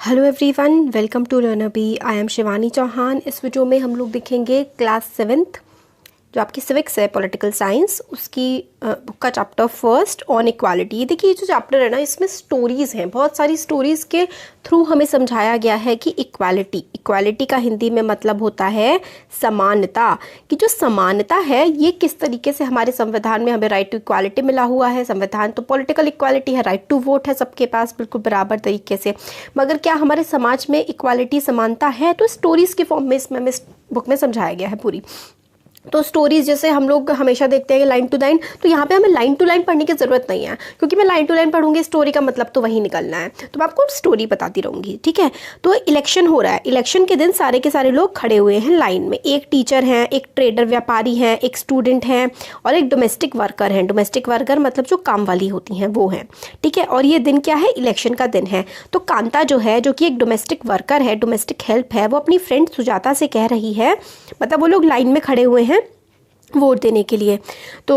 Hello everyone, welcome to learner B. I am Shivani Chauhan. इस video में हम लोग देखेंगे क्लास 7th जो आपकी सिविक्स है, पॉलिटिकल साइंस, उसकी बुक का चैप्टर फर्स्ट ऑन इक्वालिटी। देखिए, ये जो चैप्टर है ना, इसमें स्टोरीज़ हैं, बहुत सारी स्टोरीज़ के थ्रू हमें समझाया गया है कि इक्वालिटी का हिंदी में मतलब होता है समानता। कि जो समानता है ये किस तरीके से हमारे संविधान में हमें राइट टू इक्वालिटी मिला हुआ है। संविधान तो पॉलिटिकल इक्वालिटी है, राइट टू वोट है सबके पास बिल्कुल बराबर तरीके से, मगर क्या हमारे समाज में इक्वालिटी समानता है? तो स्टोरीज़ के फॉर्म में इसमें हमें बुक में समझाया गया है पूरी। तो स्टोरीज जैसे हम लोग हमेशा देखते हैं कि लाइन टू लाइन, तो यहाँ पे हमें लाइन टू लाइन पढ़ने की ज़रूरत नहीं है, क्योंकि मैं लाइन टू लाइन पढ़ूंगी स्टोरी का मतलब तो वही निकलना है, तो मैं आपको स्टोरी बताती रहूँगी। ठीक है, तो इलेक्शन हो रहा है। इलेक्शन के दिन सारे के सारे लोग खड़े हुए हैं लाइन में। एक टीचर हैं, एक ट्रेडर व्यापारी हैं, एक स्टूडेंट हैं और एक डोमेस्टिक वर्कर हैं। डोमेस्टिक वर्कर मतलब जो काम वाली होती हैं वो हैं। ठीक है, और ये दिन क्या है? इलेक्शन का दिन है। तो कांता जो है, जो कि एक डोमेस्टिक वर्कर है, डोमेस्टिक हेल्प है, वो अपनी फ्रेंड सुजाता से कह रही है, मतलब वो लोग लाइन में खड़े हुए हैं वोट देने के लिए। तो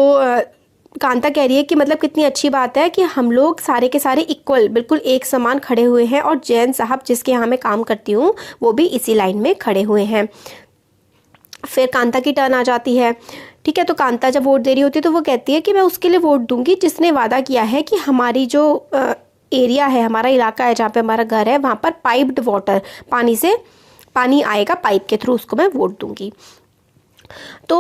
कांता कह रही है कि मतलब कितनी अच्छी बात है कि हम लोग सारे के सारे इक्वल, बिल्कुल एक समान खड़े हुए हैं, और जैन साहब जिसके यहाँ मैं काम करती हूँ वो भी इसी लाइन में खड़े हुए हैं। फिर कांता की टर्न आ जाती है। ठीक है, तो कांता जब वोट दे रही होती है तो वो कहती है कि मैं उसके लिए वोट दूंगी जिसने वादा किया है कि हमारी जो एरिया है, हमारा इलाका है, जहाँ पे हमारा घर है, वहाँ पर पाइप्ड वाटर, पानी आएगा पाइप के थ्रू, उसको मैं वोट दूंगी। तो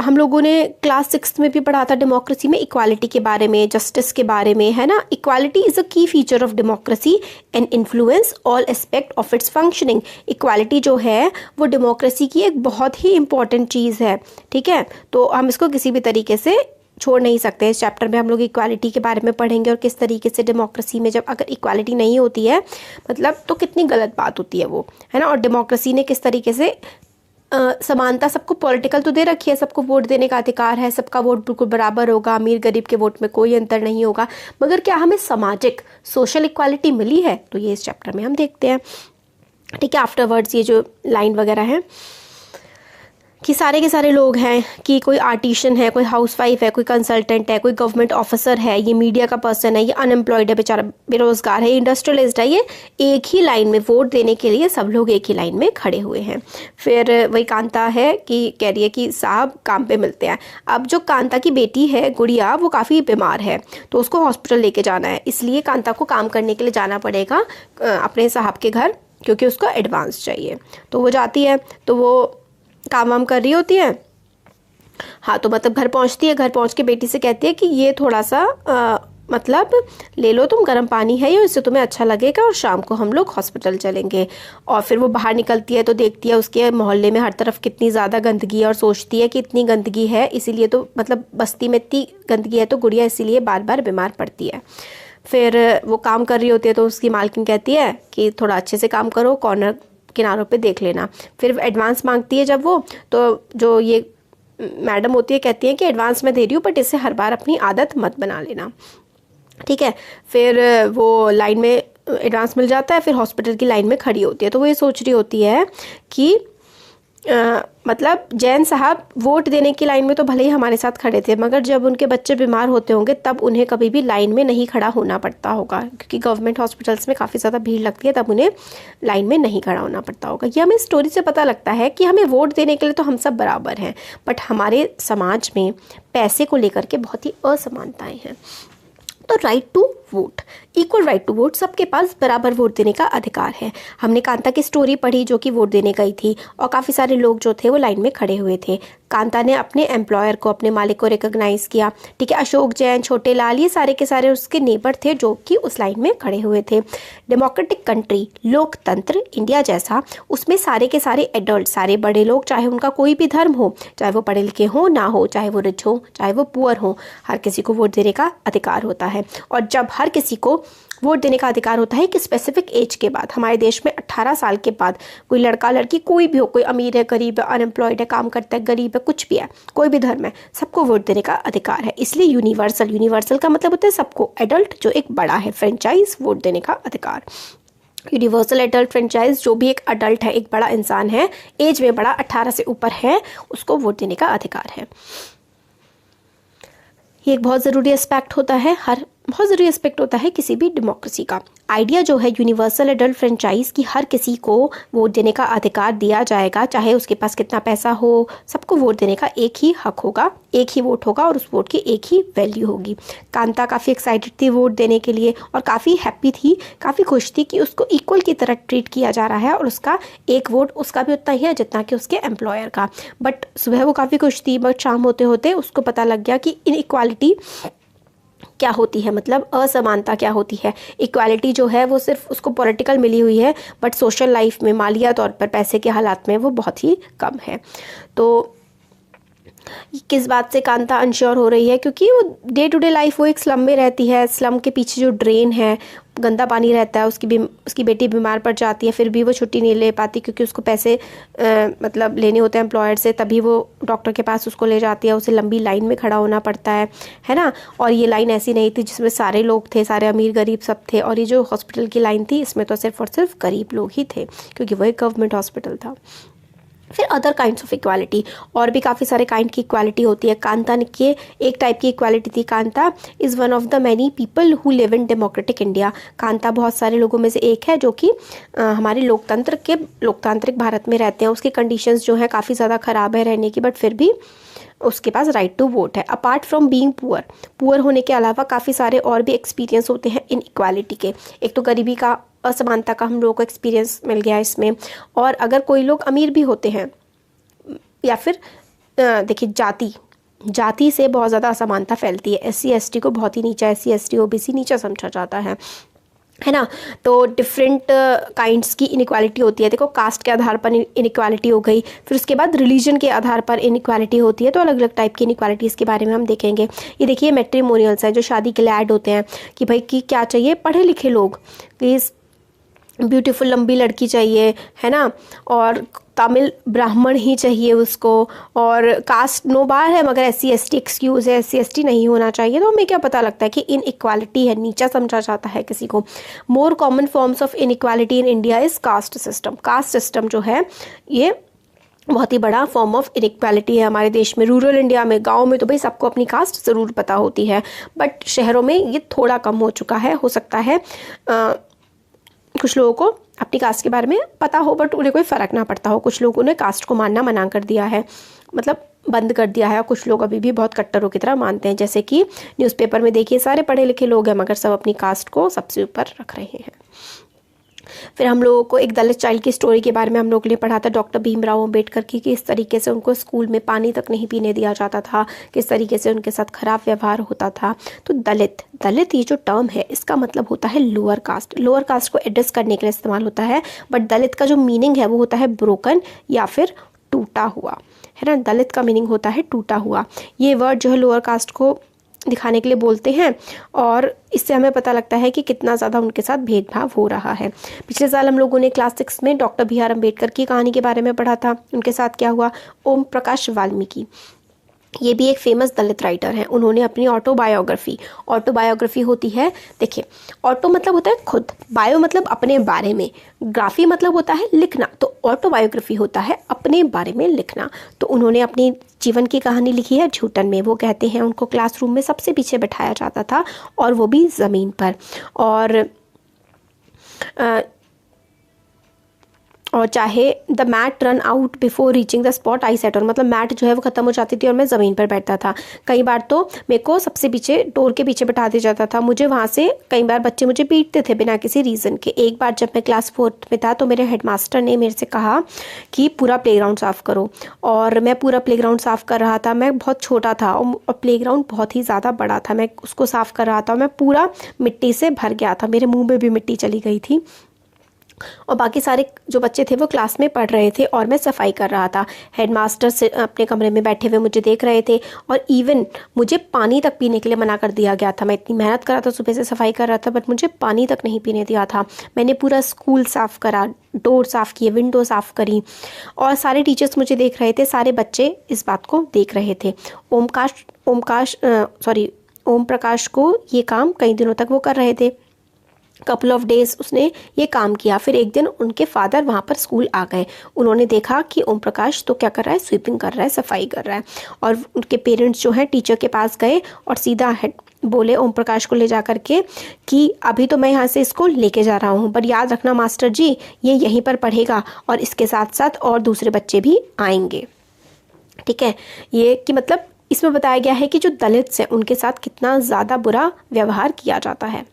हम लोगों ने क्लास 6 में भी पढ़ा था डेमोक्रेसी में इक्वालिटी के बारे में, जस्टिस के बारे में, है ना। इक्वालिटी इज़ अ की feature of democracy and influence all aspect of its functioning. Equality जो है वो डेमोक्रेसी की एक बहुत ही इंपॉर्टेंट चीज़ है। ठीक है, तो हम इसको किसी भी तरीके से छोड़ नहीं सकते। इस चैप्टर में हम लोग इक्वालिटी के बारे में पढ़ेंगे और किस तरीके से डेमोक्रेसी में जब अगर इक्वालिटी नहीं होती है मतलब तो कितनी गलत बात होती है वो, है ना। और डेमोक्रेसी ने किस तरीके से समानता, सबको पॉलिटिकल तो दे रखी है, सबको वोट देने का अधिकार है, सबका वोट बिल्कुल बराबर होगा, अमीर गरीब के वोट में कोई अंतर नहीं होगा, मगर क्या हमें सामाजिक सोशल इक्वालिटी मिली है? तो ये इस चैप्टर में हम देखते हैं। ठीक है, आफ्टरवर्ड्स ये जो लाइन वगैरह है कि सारे के सारे लोग हैं, कि कोई आर्टिशियन है, कोई हाउसवाइफ है, कोई कंसल्टेंट है, कोई गवर्नमेंट ऑफिसर है, ये मीडिया का पर्सन है, ये अनएम्प्लॉयड है, बेचारा बेरोजगार है, इंडस्ट्रियलिस्ट है, ये एक ही लाइन में वोट देने के लिए सब लोग एक ही लाइन में खड़े हुए हैं। फिर वही कांता है कि कह रही है कि साहब काम पे मिलते हैं। अब जो कांता की बेटी है गुड़िया, वो काफ़ी बीमार है, तो उसको हॉस्पिटल लेके जाना है, इसलिए कांता को काम करने के लिए जाना पड़ेगा अपने साहब के घर, क्योंकि उसको एडवांस चाहिए। तो वो जाती है, तो वो काम वाम कर रही होती है। हाँ, तो मतलब घर पहुंचती है, घर पहुंच के बेटी से कहती है कि ये थोड़ा सा मतलब ले लो तुम, गर्म पानी है ये, इससे तुम्हें अच्छा लगेगा, और शाम को हम लोग हॉस्पिटल चलेंगे। और फिर वो बाहर निकलती है तो देखती है उसके मोहल्ले में हर तरफ कितनी ज़्यादा गंदगी है, और सोचती है कि इतनी गंदगी है इसीलिए तो, मतलब बस्ती में इतनी गंदगी है तो गुड़िया इसीलिए बार बार बीमार पड़ती है। फिर वो काम कर रही होती है तो उसकी मालकिन कहती है कि थोड़ा अच्छे से काम करो, कॉर्नर किनारों पे देख लेना। फिर एडवांस मांगती है जब वो, तो जो ये मैडम होती है कहती है कि एडवांस मैं दे रही हूँ बट इससे हर बार अपनी आदत मत बना लेना। ठीक है, फिर वो लाइन में एडवांस मिल जाता है, फिर हॉस्पिटल की लाइन में खड़ी होती है। तो वो ये सोच रही होती है कि मतलब जैन साहब वोट देने की लाइन में तो भले ही हमारे साथ खड़े थे, मगर जब उनके बच्चे बीमार होते होंगे तब उन्हें कभी भी लाइन में नहीं खड़ा होना पड़ता होगा, क्योंकि गवर्नमेंट हॉस्पिटल्स में काफ़ी ज़्यादा भीड़ लगती है, तब उन्हें लाइन में नहीं खड़ा होना पड़ता होगा। ये हमें स्टोरी से पता लगता है कि हमें वोट देने के लिए तो हम सब बराबर हैं, बट हमारे समाज में पैसे को लेकर के बहुत ही असमानताएँ हैं। तो right to vote, equal right to vote, सबके पास बराबर वोट देने का अधिकार है। हमने कांता की स्टोरी पढ़ी जो कि वोट देने गई थी, और काफ़ी सारे लोग जो थे वो लाइन में खड़े हुए थे। कांता ने अपने एम्प्लॉयर को, अपने मालिक को रिकॉग्नाइज किया। ठीक है, अशोक जैन, छोटे लाल, ये सारे के सारे उसके नेबर थे जो कि उस लाइन में खड़े हुए थे। डेमोक्रेटिक कंट्री, लोकतंत्र इंडिया जैसा, उसमें सारे के सारे एडल्ट, सारे बड़े लोग, चाहे उनका कोई भी धर्म हो, चाहे वो पढ़े लिखे हो ना हो, चाहे वो रिच हो चाहे वो पुअर हो, हर किसी को वोट देने का अधिकार होता है। और जब हर किसी को वोट देने का अधिकार होता है कि स्पेसिफिक एज के बाद, हमारे देश में 18 साल के बाद कोई लड़का लड़की कोई भी हो, कोई अमीर है, गरीब है, अनएम्प्लॉयड है, काम करता है, गरीब है, कुछ भी है, कोई भी धर्म है, सबको वोट देने का अधिकार है। इसलिए यूनिवर्सल का मतलब होता है सबको, एडल्ट जो एक बड़ा है, फ्रेंचाइज वोट देने का अधिकार। यूनिवर्सल एडल्ट फ्रेंचाइज, जो भी एक अडल्ट है, एक बड़ा इंसान है, एज में बड़ा, 18 से ऊपर है, उसको वोट देने का अधिकार है। ये एक बहुत ज़रूरी एस्पेक्ट होता है हर बहुत ज़रूरी एस्पेक्ट होता है किसी भी डेमोक्रेसी का। आइडिया जो है यूनिवर्सल एडल्ट फ्रेंचाइज की हर किसी को वोट देने का अधिकार दिया जाएगा, चाहे उसके पास कितना पैसा हो, सबको वोट देने का एक ही हक होगा, एक ही वोट होगा और उस वोट की एक ही वैल्यू होगी। कांता काफ़ी एक्साइटेड थी वोट देने के लिए और काफ़ी हैप्पी थी, काफ़ी खुश थी कि उसको इक्वल की तरह ट्रीट किया जा रहा है और उसका एक वोट उसका भी उतना ही है जितना कि उसके एम्प्लॉयर का। बट सुबह वो काफ़ी खुश थी, बट शाम होते होते उसको पता लग गया कि इनइक्वालिटी क्या होती है, मतलब असमानता क्या होती है। इक्वालिटी जो है वो सिर्फ उसको पॉलिटिकल मिली हुई है, बट सोशल लाइफ में, मालिया तौर पर, पैसे के हालात में वो बहुत ही कम है। तो किस बात से कांता अनश्योर हो रही है, क्योंकि वो डे टू डे लाइफ वो एक स्लम में रहती है। स्लम के पीछे जो ड्रेन है, गंदा पानी रहता है, उसकी बेटी बीमार पड़ जाती है, फिर भी वो छुट्टी नहीं ले पाती क्योंकि उसको पैसे मतलब लेने होते हैं एम्प्लॉयर से, तभी वो डॉक्टर के पास उसको ले जाती है। उसे लंबी लाइन में खड़ा होना पड़ता है ना। और ये लाइन ऐसी नहीं थी जिसमें सारे लोग थे, सारे अमीर गरीब सब थे, और ये जो हॉस्पिटल की लाइन थी इसमें तो सिर्फ और सिर्फ गरीब लोग ही थे क्योंकि वो एक गवर्नमेंट हॉस्पिटल था। फिर अदर काइंड्स ऑफ इक्वालिटी, और भी काफ़ी सारे काइंड की इक्वालिटी होती है। कांता की एक टाइप की इक्वालिटी थी। Kanta is one of the many people who live in democratic India. Kanta बहुत सारे लोगों में से एक है जो कि हमारे लोकतांत्रिक भारत में रहते हैं। उसकी कंडीशंस जो है काफ़ी ज़्यादा ख़राब है रहने की, बट फिर भी उसके पास राइट टू वोट है। अपार्ट फ्रॉम बीइंग पुअर होने के अलावा काफ़ी सारे और भी एक्सपीरियंस होते हैं इन इक्वालिटी के। एक तो गरीबी का, असमानता का हम लोगों को एक्सपीरियंस मिल गया इसमें। और अगर कोई लोग अमीर भी होते हैं, या फिर देखिए जाति से बहुत ज़्यादा असमानता फैलती है। SC ST को बहुत ही नीचा, SC ST OBC नीचा समझा जाता है ना। तो डिफरेंट काइंड्स की इनइक्वालिटी होती है। देखो, कास्ट के आधार पर इनइक्वालिटी हो गई, फिर उसके बाद रिलीजन के आधार पर इनइक्वालिटी होती है। तो अलग अलग टाइप की इनइक्वालिटीज़ के बारे में हम देखेंगे। ये देखिए मैट्रिमोनियल्स हैं जो शादी के लिए ऐड होते हैं कि भाई कि क्या चाहिए, पढ़े लिखे लोग, प्लीज़ ब्यूटीफुल लंबी लड़की चाहिए, है ना, और तमिल ब्राह्मण ही चाहिए उसको, और कास्ट नो बार है मगर SC ST एक्सक्यूज़ है, SC ST नहीं होना चाहिए। तो हमें क्या पता लगता है कि इन इक्वालिटी है, नीचा समझा जाता है किसी को। More common forms of in equality in India is caste system. Caste system जो है ये बहुत ही बड़ा फॉर्म ऑफ इनइक्वालिटी है हमारे देश में। रूरल इंडिया में, गांव में तो भाई सबको अपनी कास्ट ज़रूर पता होती है, बट शहरों में ये थोड़ा कम हो चुका है। हो सकता है कुछ लोगों को अपनी कास्ट के बारे में पता हो बट उन्हें कोई फ़र्क ना पड़ता हो। कुछ लोगों ने कास्ट को मानना मना कर दिया है, मतलब बंद कर दिया है, और कुछ लोग अभी भी बहुत कट्टरों की तरह मानते हैं। जैसे कि न्यूज़पेपर में देखिए सारे पढ़े लिखे लोग हैं मगर सब अपनी कास्ट को सबसे ऊपर रख रहे हैं। फिर हम लोगों को एक दलित चाइल्ड की स्टोरी के बारे में हम लोगों ने पढ़ा था, डॉक्टर भीमराव अम्बेडकर की, कि इस तरीके से उनको स्कूल में पानी तक नहीं पीने दिया जाता था, किस तरीके से उनके साथ खराब व्यवहार होता था। तो दलित ये जो टर्म है इसका मतलब होता है लोअर कास्ट को एड्रेस करने के लिए इस्तेमाल होता है। बट दलित का जो मीनिंग है वो होता है ब्रोकन या फिर टूटा हुआ, है ना। दलित का मीनिंग होता है टूटा हुआ। ये वर्ड जो है लोअर कास्ट को दिखाने के लिए बोलते हैं, और इससे हमें पता लगता है कि कितना ज़्यादा उनके साथ भेदभाव हो रहा है। पिछले साल हम लोगों ने क्लास 6 में डॉक्टर BR अम्बेडकर की कहानी के बारे में पढ़ा था। उनके साथ क्या हुआ, ओम प्रकाश वाल्मीकि, ये भी एक फेमस दलित राइटर हैं। उन्होंने अपनी ऑटोबायोग्राफी होती है, देखिए ऑटो मतलब होता है खुद, बायो मतलब अपने बारे में, ग्राफी मतलब होता है लिखना, तो ऑटोबायोग्राफी होता है अपने बारे में लिखना। तो उन्होंने अपनी जीवन की कहानी लिखी है झूठन में। वो कहते हैं उनको क्लासरूम में सबसे पीछे बैठाया जाता था और वो भी ज़मीन पर, और चाहे the mat run out before reaching the spot I set on, मतलब मैट जो है वो ख़त्म हो जाती थी और मैं ज़मीन पर बैठता था। कई बार तो मेरे को सबसे पीछे डोर के पीछे बैठा दिया जाता था। मुझे वहाँ से कई बार बच्चे मुझे पीटते थे बिना किसी रीज़न के। एक बार जब मैं क्लास 4 में था तो मेरे हेडमास्टर ने मेरे से कहा कि पूरा प्लेग्राउंड साफ़ करो, और मैं पूरा प्लेग्राउंड साफ़ कर रहा था। मैं बहुत छोटा था और प्लेग्राउंड बहुत ही ज़्यादा बड़ा था। मैं उसको साफ़ कर रहा था और मैं पूरा मिट्टी से भर गया था, मेरे मुँह में भी मिट्टी चली गई थी, और बाकी सारे जो बच्चे थे वो क्लास में पढ़ रहे थे और मैं सफाई कर रहा था। हेडमास्टर से अपने कमरे में बैठे हुए मुझे देख रहे थे, और इवन मुझे पानी तक पीने के लिए मना कर दिया गया था। मैं इतनी मेहनत कर रहा था, सुबह से सफाई कर रहा था, बट मुझे पानी तक नहीं पीने दिया था। मैंने पूरा स्कूल साफ़ करा, डोर साफ़ किए, विंडो साफ़ करी, और सारे टीचर्स मुझे देख रहे थे, सारे बच्चे इस बात को देख रहे थे। ओम प्रकाश को ये काम कई दिनों तक वो कर रहे थे। कपल ऑफ डेज उसने ये काम किया। फिर एक दिन उनके फादर वहाँ पर स्कूल आ गए। उन्होंने देखा कि ओम प्रकाश तो क्या कर रहा है, स्वीपिंग कर रहा है, सफाई कर रहा है, और उनके पेरेंट्स जो हैं टीचर के पास गए और सीधा बोले ओम प्रकाश को ले जा करके कि अभी तो मैं यहाँ से इसको लेके जा रहा हूँ, पर याद रखना मास्टर जी ये यहीं पर पढ़ेगा और इसके साथ साथ और दूसरे बच्चे भी आएंगे। ठीक है, ये कि मतलब इसमें बताया गया है कि जो दलित्स हैं उनके साथ कितना ज़्यादा बुरा व्यवहार किया जाता है।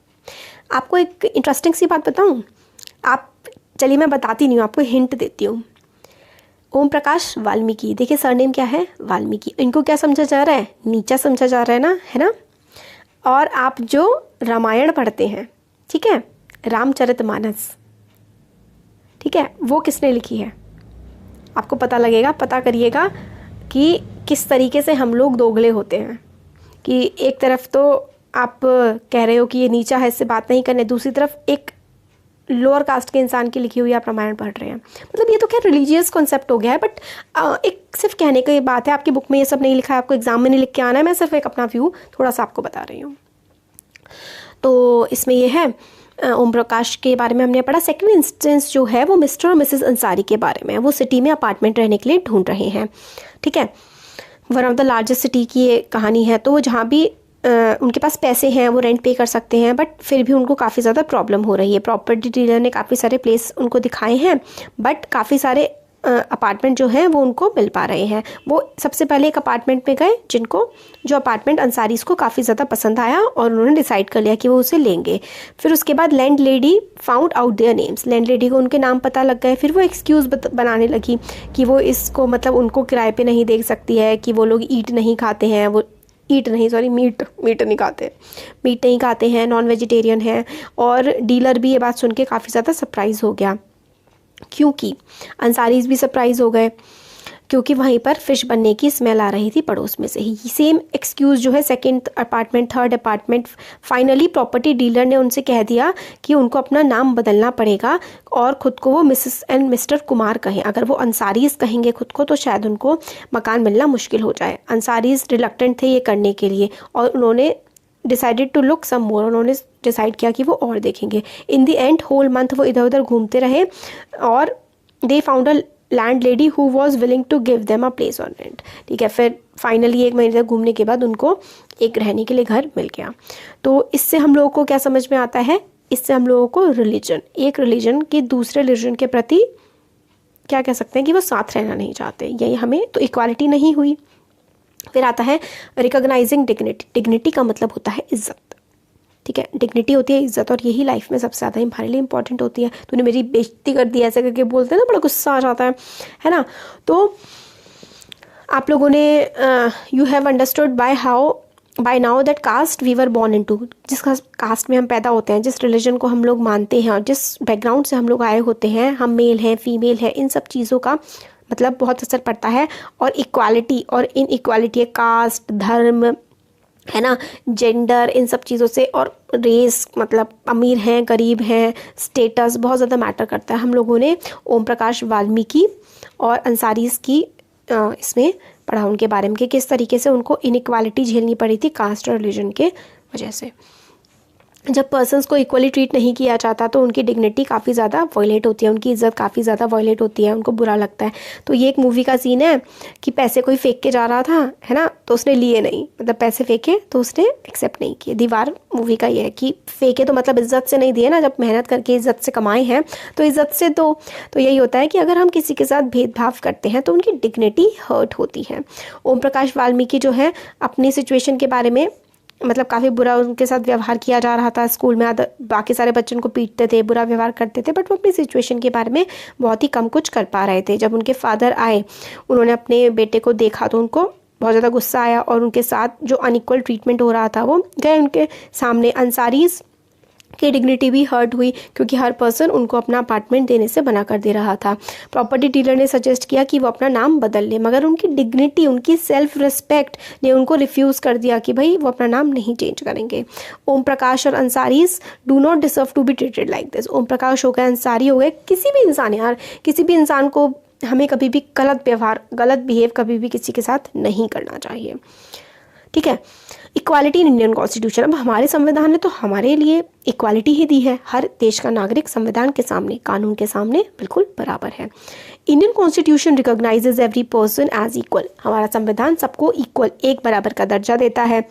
आपको एक इंटरेस्टिंग सी बात बताऊँ, आप चलिए मैं बताती नहीं हूँ, आपको हिंट देती हूँ। ओम प्रकाश वाल्मीकि, देखिए सरनेम क्या है, वाल्मीकि। इनको क्या समझा जा रहा है, नीचा समझा जा रहा है ना, है ना। और आप जो रामायण पढ़ते हैं, ठीक है, रामचरितमानस, ठीक है, वो किसने लिखी है, आपको पता लगेगा, पता करिएगा कि किस तरीके से हम लोग दोगले होते हैं कि एक तरफ तो आप कह रहे हो कि ये नीचा है, इससे बात नहीं करने, दूसरी तरफ एक लोअर कास्ट के इंसान की लिखी हुई आप रामायण पढ़ रहे हैं। मतलब ये तो क्या रिलीजियस कॉन्सेप्ट हो गया है, बट एक सिर्फ कहने की बात है, आपकी बुक में ये सब नहीं लिखा है, आपको एग्जाम में नहीं लिख के आना है, मैं सिर्फ एक अपना व्यू थोड़ा सा आपको बता रही हूँ। तो इसमें ये है ओम प्रकाश के बारे में हमने पढ़ा। सेकंड इंस्टेंस जो है वो मिस्टर और मिसेस अंसारी के बारे में है। वो सिटी में अपार्टमेंट रहने के लिए ढूंढ रहे हैं, ठीक है, one of the largest city की ये कहानी है। तो वो जहाँ भी उनके पास पैसे हैं वो रेंट पे कर सकते हैं, बट फिर भी उनको काफ़ी ज़्यादा प्रॉब्लम हो रही है। प्रॉपर्टी डीलर ने काफ़ी सारे प्लेस उनको दिखाए हैं, बट काफ़ी सारे अपार्टमेंट जो हैं वो उनको मिल पा रहे हैं। वो सबसे पहले एक अपार्टमेंट में गए जो अपार्टमेंट अंसारीज़ को काफ़ी ज़्यादा पसंद आया और उन्होंने डिसाइड कर लिया कि वो उसे लेंगे। फिर उसके बाद land lady found out their names, land lady को उनके नाम पता लग गए। फिर वो एक्सक्यूज़ बनाने लगी कि वो इसको मतलब उनको किराए पे नहीं दे सकती है, कि वो लोग मीट नहीं खाते हैं, मीट नहीं खाते हैं, नॉन वेजिटेरियन हैं। और डीलर भी ये बात सुन के काफ़ी ज़्यादा सरप्राइज़ हो गया, क्योंकि अंसारीज़ भी सरप्राइज़ हो गए, क्योंकि वहीं पर फ़िश बनने की स्मेल आ रही थी पड़ोस में से ही। सेम एक्सक्यूज़ जो है second apartment, third apartment, finally property dealer ने उनसे कह दिया कि उनको अपना नाम बदलना पड़ेगा और ख़ुद को वो मिसेस एंड मिस्टर कुमार कहें। अगर वो अंसारीज़ कहेंगे खुद को तो शायद उनको मकान मिलना मुश्किल हो जाए। अंसारीज़ रिलक्टेंट थे ये करने के लिए और उन्होंने decided to look some more, उन्होंने डिसाइड किया कि वो और देखेंगे। In the end whole month वो इधर उधर घूमते रहे और they found a landlady who was willing to give them a place on rent. ठीक है, फिर फाइनली 1 महीने तक घूमने के बाद उनको एक रहने के लिए घर मिल गया। तो इससे हम लोगों को क्या समझ में आता है, इससे हम लोगों को एक रिलीजन के दूसरे रिलीजन के प्रति क्या कह सकते हैं कि वो साथ रहना नहीं चाहते, यही हमें तो इक्वालिटी नहीं हुई। फिर आता है रिकॉग्नाइजिंग डिग्निटी। डिग्निटी का मतलब होता है इज्जत, ठीक है, डिग्निटी होती है इज्जत, और यही लाइफ में सबसे ज़्यादा हमारे लिए इंपॉर्टेंट होती है। तूने मेरी बेइज्जती कर दी, ऐसे करके बोलते हैं ना, बड़ा गुस्सा आ जाता है ना। तो आप लोगों ने you have understood by now that caste we were born into, जिस कास्ट में हम पैदा होते हैं, जिस रिलीजन को हम लोग मानते हैं और जिस बैकग्राउंड से हम लोग आए होते हैं, हम मेल हैं फीमेल हैं, इन सब चीज़ों का मतलब बहुत असर पड़ता है। और इक्वालिटी और इन इक्वालिटी, कास्ट, धर्म, है ना, जेंडर, इन सब चीज़ों से, और रेस, मतलब अमीर हैं गरीब हैं, स्टेटस बहुत ज़्यादा मैटर करता है। हम लोगों ने ओम प्रकाश वाल्मीकि और अंसारीज़ की इसमें पढ़ा उनके बारे में कि किस तरीके से उनको इनइक्वालिटी झेलनी पड़ी थी कास्ट और रिलीजन के वजह से। जब पर्सन्स को इक्वली ट्रीट नहीं किया जाता तो उनकी डिग्निटी काफ़ी ज़्यादा वायलेट होती है, उनकी इज्जत काफ़ी ज़्यादा वायलेट होती है, उनको बुरा लगता है। तो ये एक मूवी का सीन है कि पैसे कोई फेंक के जा रहा था, है ना, तो उसने लिए नहीं, मतलब पैसे फेंके तो उसने एक्सेप्ट नहीं किए। दीवार मूवी का ये है कि फेंके तो मतलब इज्जत से नहीं दिए ना, जब मेहनत करके इज्जत से कमाए हैं तो इज्जत से तो यही होता है कि अगर हम किसी के साथ भेदभाव करते हैं तो उनकी डिग्निटी हर्ट होती है। ओम प्रकाश वाल्मीकि जो है अपनी सिचुएशन के बारे में, मतलब काफ़ी बुरा उनके साथ व्यवहार किया जा रहा था स्कूल में, बाकी सारे बच्चों को पीटते थे, बुरा व्यवहार करते थे, बट वो अपनी सिचुएशन के बारे में बहुत ही कम कुछ कर पा रहे थे। जब उनके फादर आए, उन्होंने अपने बेटे को देखा तो उनको बहुत ज़्यादा गुस्सा आया और उनके साथ जो अनइक्वल ट्रीटमेंट हो रहा था वो गए उनके सामने। अंसारीज़ की डिग्निटी भी हर्ट हुई क्योंकि हर पर्सन उनको अपना अपार्टमेंट देने से मना कर दे रहा था। प्रॉपर्टी डीलर ने सजेस्ट किया कि वो अपना नाम बदल ले, मगर उनकी डिग्निटी, उनकी सेल्फ रिस्पेक्ट ने उनको रिफ्यूज़ कर दिया कि भाई वो अपना नाम नहीं चेंज करेंगे। ओम प्रकाश और Ansaris do not deserve to be treated like this. Om Prakash हो गए, अंसारी हो गए, किसी भी इंसान, यार किसी भी इंसान को हमें कभी भी गलत बिहेव कभी भी किसी के साथ नहीं करना चाहिए, ठीक है। इक्वालिटी इन इंडियन कॉन्स्टिट्यूशन, अब हमारे संविधान ने तो हमारे लिए इक्वालिटी ही दी है। हर देश का नागरिक संविधान के सामने, कानून के सामने बिल्कुल बराबर है। Indian constitution recognizes every person as equal, हमारा संविधान सबको इक्वल, एक बराबर का दर्जा देता है।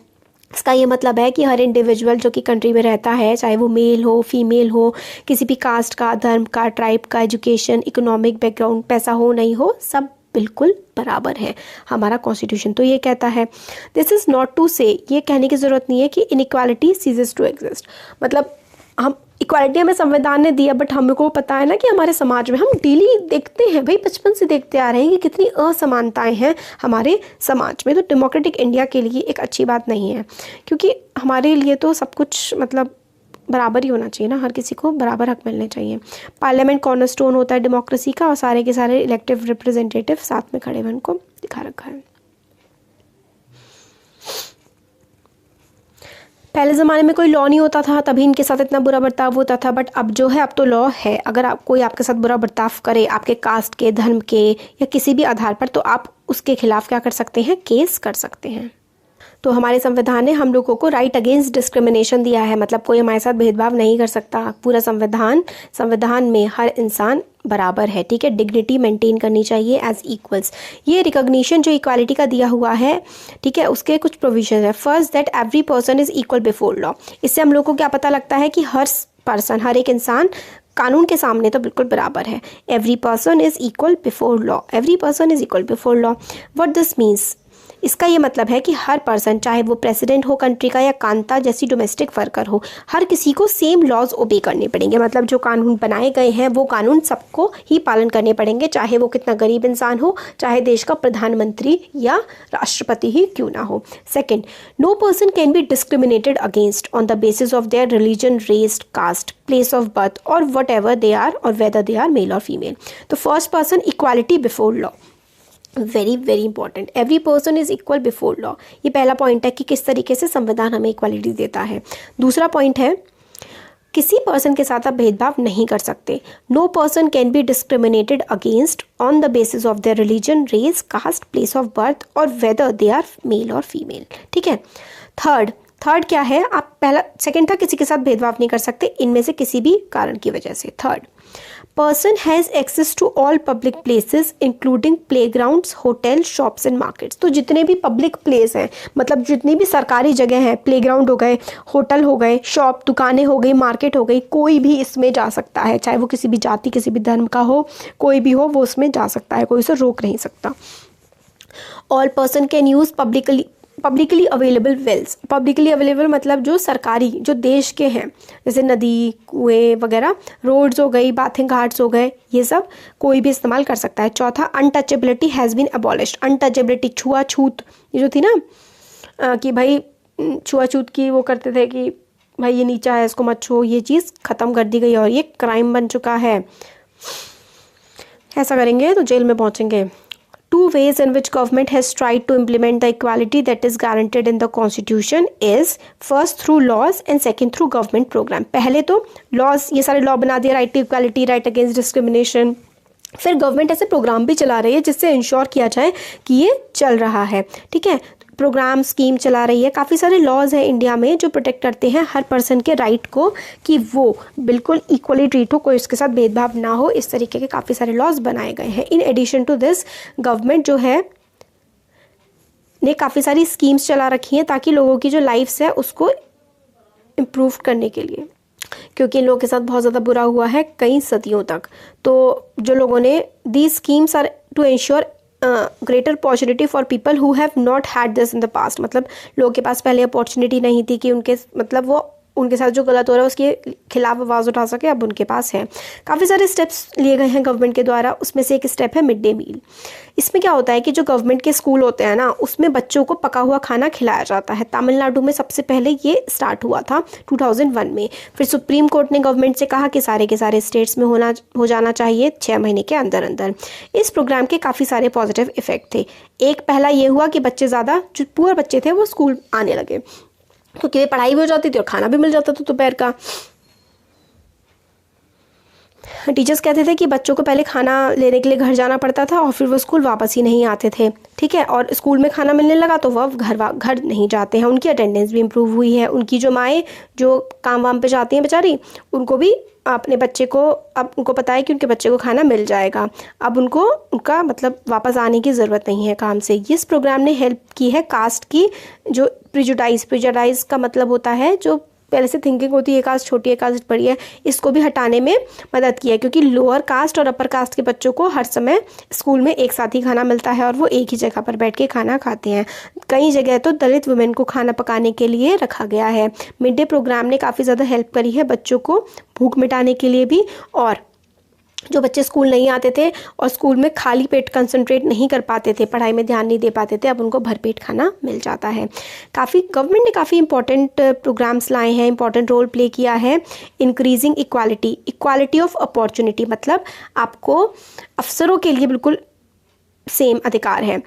इसका ये मतलब है कि हर इंडिविजुअल जो कि कंट्री में रहता है, चाहे वो मेल हो, फीमेल हो, किसी भी कास्ट का, धर्म का, ट्राइब का, एजुकेशन, इकोनॉमिक बैकग्राउंड, पैसा हो नहीं हो, सब बिल्कुल बराबर है। हमारा कॉन्स्टिट्यूशन तो ये कहता है। दिस इज़ नॉट टू से, ये कहने की ज़रूरत नहीं है कि इनइक्वालिटी सीजेस टू एग्जिस्ट, मतलब हम इक्वालिटी हमें संविधान ने दिया, बट हमें को पता है ना कि हमारे समाज में हम डेली देखते हैं भाई, बचपन से देखते आ रहे हैं कि कितनी असमानताएं हैं हमारे समाज में। तो डेमोक्रेटिक इंडिया के लिए एक अच्छी बात नहीं है, क्योंकि हमारे लिए तो सब कुछ मतलब बराबर ही होना चाहिए ना, हर किसी को बराबर हक मिलने चाहिए। पार्लियामेंट कॉर्नरस्टोन होता है डेमोक्रेसी का, और सारे के सारे इलेक्टिव रिप्रेजेंटेटिव साथ में खड़े हुए उनको दिखा रखा है। पहले ज़माने में कोई लॉ नहीं होता था, तभी इनके साथ इतना बुरा बर्ताव होता था, बट अब जो है अब तो लॉ है। अगर आप कोई आपके साथ बुरा बर्ताव करे, आपके कास्ट के, धर्म के या किसी भी आधार पर, तो आप उसके खिलाफ क्या कर सकते हैं, केस कर सकते हैं। तो हमारे संविधान ने हम लोगों को राइट अगेंस्ट डिस्क्रिमिनेशन दिया है, मतलब कोई हमारे साथ भेदभाव नहीं कर सकता। पूरा संविधान में हर इंसान बराबर है, ठीक है। डिग्निटी मेंटेन करनी चाहिए एज इक्वल्स। ये रिकॉग्निशन जो इक्वालिटी का दिया हुआ है, ठीक है, उसके कुछ प्रोविजन है। First, that every person is equal before law. इससे हम लोग को क्या पता लगता है कि हर पर्सन, हर एक इंसान कानून के सामने तो बिल्कुल बराबर है। Every person is equal before law, every person is equal before law. What this means, इसका ये मतलब है कि हर पर्सन, चाहे वो प्रेसिडेंट हो कंट्री का या कांता जैसी डोमेस्टिक वर्कर हो, हर किसी को सेम लॉज ओबे करने पड़ेंगे। मतलब जो कानून बनाए गए हैं वो कानून सबको ही पालन करने पड़ेंगे, चाहे वो कितना गरीब इंसान हो, चाहे देश का प्रधानमंत्री या राष्ट्रपति ही क्यों ना हो। Second, no person can be discriminated against on the basis of their religion, race, caste, place of birth और वट एवर दे आर, और वेदर दे आर मेल और फीमेल। तो first person, equality before law, very very important. Every person is equal before law, ये पहला point है कि किस तरीके से संविधान हमें इक्वालिटी देता है। दूसरा पॉइंट है, किसी पर्सन के साथ आप भेदभाव नहीं कर सकते। No person can be discriminated against on the basis of their religion, race, caste, place of birth और वेदर दे आर मेल और फीमेल, ठीक है। थर्ड क्या है, आप सेकंड था किसी के साथ भेदभाव नहीं कर सकते इनमें से किसी भी कारण की वजह से। Third, person has access to all public places including playgrounds, hotel, shops and markets. तो जितने भी पब्लिक प्लेस हैं, मतलब जितनी भी सरकारी जगह हैं, प्लेग्राउंड हो गए, होटल हो गए, शॉप, दुकानें हो गई, मार्केट हो गई, कोई भी इसमें जा सकता है, चाहे वो किसी भी जाति, किसी भी धर्म का हो, कोई भी हो, वो उसमें जा सकता है, कोई उसे रोक नहीं सकता। All person can use publicly available wells. Publicly available मतलब जो सरकारी, जो देश के हैं, जैसे नदी, कुएं वगैरह, रोड्स हो गई, बाथिंग घाट्स हो गए, ये सब कोई भी इस्तेमाल कर सकता है। चौथा, untouchability has been abolished. Untouchability, छुआछूत, ये जो थी ना कि भाई छुआछूत की वो करते थे कि भाई ये नीचा है इसको मत छुओ, ये चीज़ ख़त्म कर दी गई और ये क्राइम बन चुका है। ऐसा करेंगे तो जेल में पहुँचेंगे। Two ways in which government has tried to implement the equality that is guaranteed in the constitution is first through laws and second through government program। पहले तो laws, ये सारे लॉ बना दिया, right to equality, right against discrimination. फिर government ऐसे programme भी चला रही है जिससे इंश्योर किया जाए कि ये चल रहा है, ठीक है। प्रोग्राम, स्कीम चला रही है। काफ़ी सारे लॉज हैं इंडिया में जो प्रोटेक्ट करते हैं हर पर्सन के राइट को, कि वो बिल्कुल इक्वली ट्रीट हो, कोई उसके साथ भेदभाव ना हो। इस तरीके के काफ़ी सारे लॉज बनाए गए हैं। In addition to this, government जो है ने काफ़ी सारी स्कीम्स चला रखी हैं ताकि लोगों की जो लाइफ्स है उसको इम्प्रूव करने के लिए, क्योंकि इन लोगों के साथ बहुत ज़्यादा बुरा हुआ है कई सदियों तक। तो जो लोगों ने, these schemes are to ensure greater opportunity for people who have not had this in the past. मतलब लोगों के पास पहले अपॉर्चुनिटी नहीं थी कि उनके, मतलब वो उनके साथ जो गलत हो रहा है उसके खिलाफ आवाज़ उठा सके, अब उनके पास है। काफ़ी सारे स्टेप्स लिए गए हैं गवर्नमेंट के द्वारा, उसमें से एक स्टेप है मिड डे मील। इसमें क्या होता है कि जो गवर्नमेंट के स्कूल होते हैं ना, उसमें बच्चों को पका हुआ खाना खिलाया जाता है। तमिलनाडु में सबसे पहले ये स्टार्ट हुआ था 2001 में। फिर सुप्रीम कोर्ट ने गवर्नमेंट से कहा कि सारे के सारे स्टेट्स में हो जाना चाहिए 6 महीने के अंदर अंदर। इस प्रोग्राम के काफ़ी सारे पॉजिटिव इफेक्ट थे। एक पहला ये हुआ कि बच्चे ज़्यादा, जो पुअर बच्चे थे वो स्कूल आने लगे, क्योंकि पढ़ाई भी हो जाती थी और खाना भी मिल जाता था दोपहर का। टीचर्स कहते थे कि बच्चों को पहले खाना लेने के लिए घर जाना पड़ता था और फिर वो स्कूल वापस ही नहीं आते थे, ठीक है। और स्कूल में खाना मिलने लगा तो वह घर नहीं जाते हैं। उनकी अटेंडेंस भी इम्प्रूव हुई है। उनकी जो माएँ जो काम वाम पे जाती हैं बेचारी, उनको भी अपने बच्चे को, अब उनको पता है कि उनके बच्चे को खाना मिल जाएगा, अब उनको उनका मतलब वापस आने की ज़रूरत नहीं है काम से। इस प्रोग्राम ने हेल्प की है कास्ट की जो प्रिजुडाइज का मतलब होता है जो पहले से थिंकिंग होती है, ये कास्ट छोटी है, कास्ट बड़ी है, इसको भी हटाने में मदद की है। क्योंकि लोअर कास्ट और अपर कास्ट के बच्चों को हर समय स्कूल में एक साथ ही खाना मिलता है और वो एक ही जगह पर बैठ के खाना खाते हैं। कई जगह तो दलित वुमेन को खाना पकाने के लिए रखा गया है। मिड डे प्रोग्राम ने काफ़ी ज़्यादा हेल्प करी है बच्चों को भूख मिटाने के लिए भी। और जो बच्चे स्कूल नहीं आते थे और स्कूल में खाली पेट कंसंट्रेट नहीं कर पाते थे, पढ़ाई में ध्यान नहीं दे पाते थे, अब उनको भरपेट खाना मिल जाता है। गवर्नमेंट ने काफ़ी इंपॉर्टेंट प्रोग्राम्स लाए हैं, इंपॉर्टेंट रोल प्ले किया है। इंक्रीजिंग इक्वालिटी ऑफ अपॉर्चुनिटी, मतलब आपको अफसरों के लिए बिल्कुल सेम अधिकार है।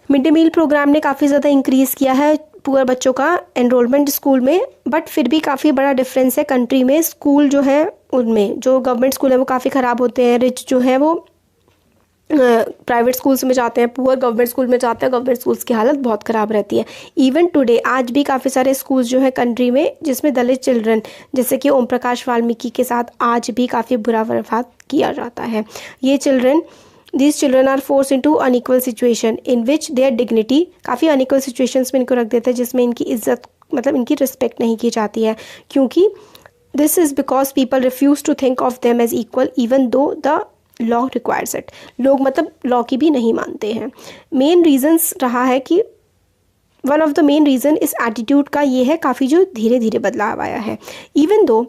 मिड डे मील प्रोग्राम ने काफ़ी ज़्यादा इंक्रीज़ किया है पुअर बच्चों का एनरोलमेंट स्कूल में, बट फिर भी काफ़ी बड़ा डिफरेंस है कंट्री में। स्कूल जो है उनमें जो गवर्नमेंट स्कूल है वो काफ़ी ख़राब होते हैं, रिच जो है वो प्राइवेट स्कूल्स में जाते हैं, पुअर गवर्नमेंट स्कूल में जाते हैं। गवर्नमेंट स्कूल्स की हालत बहुत ख़राब रहती है। इवन टुडे आज भी काफ़ी सारे स्कूल्स जो है कंट्री में जिसमें दलित चिल्ड्रन जैसे कि ओम प्रकाश वाल्मीकि के साथ आज भी काफ़ी बुरा व्यवहार किया जाता है। These children are forced into unequal situation in which their dignity, काफ़ी unequal situations में इनको रख देते हैं जिसमें इनकी इज्जत मतलब इनकी रिस्पेक्ट नहीं की जाती है। क्योंकि this is because people refuse to think of them as equal even though the law requires it. लोग मतलब लॉ की भी नहीं मानते हैं। मेन रीजंस रहा है कि one of the main reason इस एटीट्यूड का ये है काफ़ी जो धीरे धीरे बदलाव आया है। इवन दो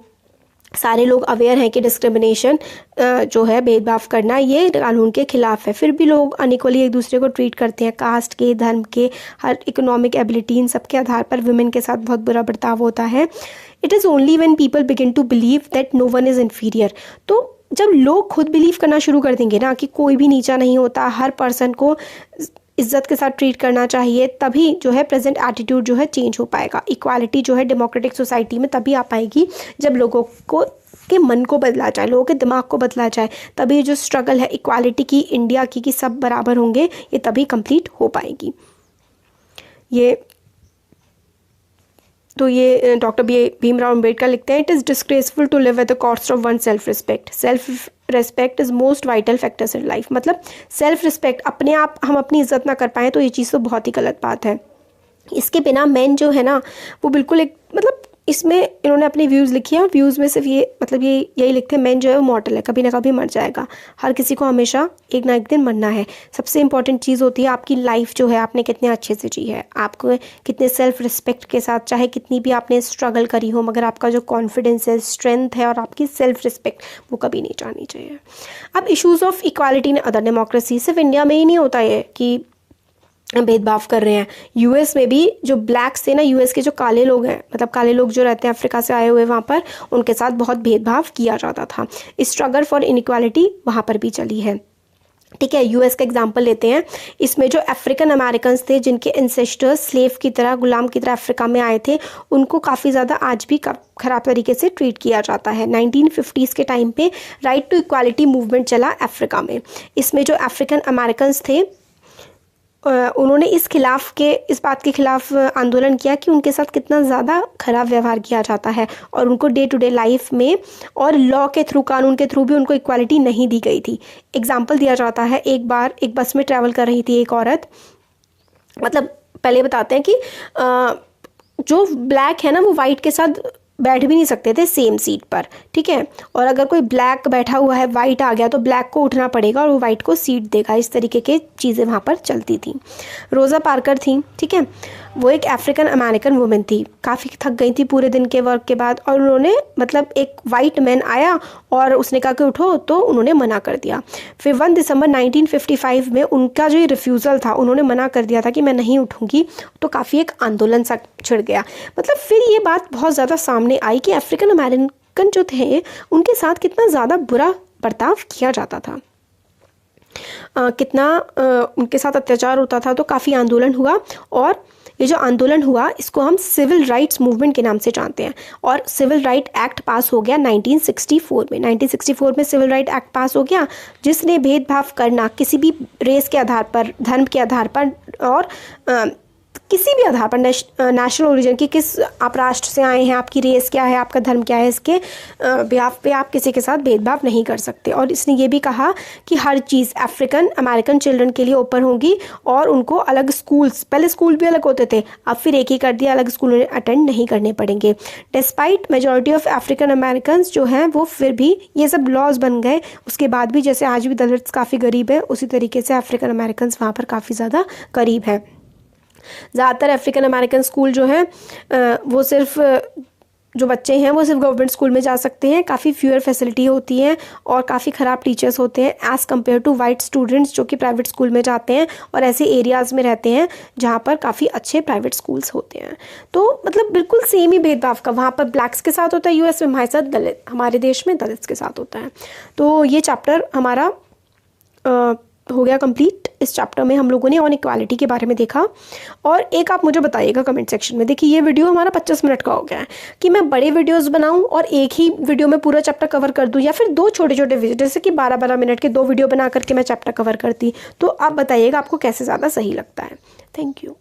सारे लोग अवेयर हैं कि डिस्क्रिमिनेशन जो है भेदभाव करना ये कानून के खिलाफ है, फिर भी लोग अनइक्वली एक दूसरे को ट्रीट करते हैं। कास्ट के, धर्म के, हर इकोनॉमिक एबिलिटी, इन सब के आधार पर वुमेन के साथ बहुत बुरा बर्ताव होता है। It is only when people begin to believe that no one is inferior, तो जब लोग खुद बिलीव करना शुरू कर देंगे ना कि कोई भी नीचा नहीं होता, हर पर्सन को इज्जत के साथ ट्रीट करना चाहिए, तभी जो है प्रेजेंट एटीट्यूड जो है चेंज हो पाएगा। इक्वालिटी जो है डेमोक्रेटिक सोसाइटी में तभी आ पाएगी जब लोगों को के मन को बदला जाए, लोगों के दिमाग को बदला जाए, तभी जो स्ट्रगल है इक्वालिटी की, इंडिया की कि सब बराबर होंगे, ये तभी कंप्लीट हो पाएगी। ये डॉक्टर भीमराव अम्बेडकर लिखते हैं, it is disgraceful to live at the cost of one self respect. Self respect is most vital factors in life. मतलब सेल्फ रिस्पेक्ट, अपने आप हम अपनी इज्जत ना कर पाएँ तो ये चीज़ तो बहुत ही गलत बात है। इसके बिना मैन जो है ना वो बिल्कुल एक मतलब इसमें इन्होंने अपनी व्यूज़ लिखी है और व्यूज़ में सिर्फ ये यही लिखते हैं, मैन जो है वो मॉर्टल है, कभी ना कभी मर जाएगा। हर किसी को हमेशा एक ना एक दिन मरना है। सबसे इंपॉर्टेंट चीज़ होती है आपकी लाइफ जो है आपने कितने अच्छे से जी है, आपको कितने सेल्फ रिस्पेक्ट के साथ, चाहे कितनी भी आपने स्ट्रगल करी हो, मगर आपका जो कॉन्फिडेंस है, स्ट्रेंथ है और आपकी सेल्फ रिस्पेक्ट वो कभी नहीं जानी चाहिए। अब issues of equality in other democracy, सिर्फ इंडिया में ही नहीं होता है कि भेदभाव कर रहे हैं। यूएस में भी जो ब्लैक्स थे ना, यूएस के जो काले लोग हैं, मतलब काले लोग जो रहते हैं अफ्रीका से आए हुए, वहाँ पर उनके साथ बहुत भेदभाव किया जाता था। स्ट्रगल फॉर इनइक्वालिटी वहाँ पर भी चली है, ठीक है। यूएस का एग्जांपल लेते हैं। इसमें जो अफ्रीकन अमेरिकन थे जिनके एंसेस्टर्स स्लेव की तरह, गुलाम की तरह अफ्रीका में आए थे, उनको काफ़ी ज़्यादा आज भी ख़राब तरीके से ट्रीट किया जाता है। 1950s के टाइम पे राइट टू इक्वालिटी मूवमेंट चला अफ्रीका में। इसमें जो अफ्रीकन अमेरिकन थे उन्होंने इस बात के खिलाफ आंदोलन किया कि उनके साथ कितना ज़्यादा खराब व्यवहार किया जाता है और उनको डे टू डे लाइफ में और लॉ के थ्रू, कानून के थ्रू भी उनको इक्वालिटी नहीं दी गई थी। एग्जाम्पल दिया जाता है, एक बार एक बस में ट्रैवल कर रही थी एक औरत, मतलब पहले बताते हैं कि जो ब्लैक है ना वो वाइट के साथ बैठ भी नहीं सकते थे सेम सीट पर, ठीक है। और अगर कोई ब्लैक बैठा हुआ है, वाइट आ गया तो ब्लैक को उठना पड़ेगा और वो वाइट को सीट देगा। इस तरीके के चीज़ें वहाँ पर चलती थी। रोज़ा पार्कर थी, ठीक है, वो एक अफ्रीकन अमेरिकन वुमेन थी, काफ़ी थक गई थी पूरे दिन के वर्क के बाद, और उन्होंने मतलब एक वाइट मैन आया और उसने कहा कि उठो, तो उन्होंने मना कर दिया। फिर 1 दिसंबर 1955 में उनका जो ये रिफ्यूज़ल था, उन्होंने मना कर दिया था कि मैं नहीं उठूँगी, तो काफ़ी एक आंदोलन सा छिड़ गया। मतलब फिर ये बात बहुत ज़्यादा सामने आई कि अफ्रीकन अमेरिकन जो थे उनके साथ कितना ज़्यादा बुरा बर्ताव किया जाता था, कितना उनके साथ अत्याचार होता था। तो काफ़ी आंदोलन हुआ और ये जो आंदोलन हुआ इसको हम सिविल राइट्स मूवमेंट के नाम से जानते हैं। और सिविल राइट एक्ट पास हो गया 1964 में। 1964 में सिविल राइट एक्ट पास हो गया, जिसने भेदभाव करना किसी भी रेस के आधार पर, धर्म के आधार पर और किसी भी आधार पर, नेशनल ओरिजिन की, किस आप राष्ट्र से आए हैं, आपकी रेस क्या है, आपका धर्म क्या है, इसके बिहाफ पे आप किसी के साथ भेदभाव नहीं कर सकते। और इसने ये भी कहा कि हर चीज़ अफ्रीकन अमेरिकन चिल्ड्रन के लिए ओपन होगी और उनको अलग स्कूल्स, पहले स्कूल भी अलग होते थे, अब फिर एक ही कर दिया, अलग स्कूल अटेंड नहीं करने पड़ेंगे। Despite majority of African American जो हैं वो फिर भी ये सब लॉज बन गए, उसके बाद भी जैसे आज भी दलित्स काफ़ी गरीब है, उसी तरीके से अफ्रीकन अमेरिकन वहाँ पर काफ़ी ज़्यादा गरीब हैं। ज़्यादातर अफ्रीकन अमेरिकन स्कूल जो हैं वो सिर्फ जो बच्चे हैं वो सिर्फ गवर्नमेंट स्कूल में जा सकते हैं, काफ़ी फ्यूअर फैसिलिटी होती हैं और काफ़ी ख़राब टीचर्स होते हैं as compare to white students जो कि प्राइवेट स्कूल में जाते हैं और ऐसे एरियाज़ में रहते हैं जहाँ पर काफ़ी अच्छे प्राइवेट स्कूल्स होते हैं। तो मतलब बिल्कुल सेम ही भेदभाव का वहाँ पर ब्लैक्स के साथ होता है यूएस में, हमारे साथ दलित, हमारे देश में दलित्स के साथ होता है। तो ये चैप्टर हमारा हो गया कंप्लीट। इस चैप्टर में हम लोगों ने ऑन इक्वालिटी के बारे में देखा। और एक आप मुझे बताइएगा कमेंट सेक्शन में, देखिए ये वीडियो हमारा 25 मिनट का हो गया है, कि मैं बड़े वीडियोस बनाऊं और एक ही वीडियो में पूरा चैप्टर कवर कर दूं, या फिर दो छोटे छोटे वीडियो जैसे कि 12-12 मिनट के 2 वीडियो बना करके मैं चैप्टर कवर करती। तो आप बताइएगा आपको कैसे ज़्यादा सही लगता है। Thank you.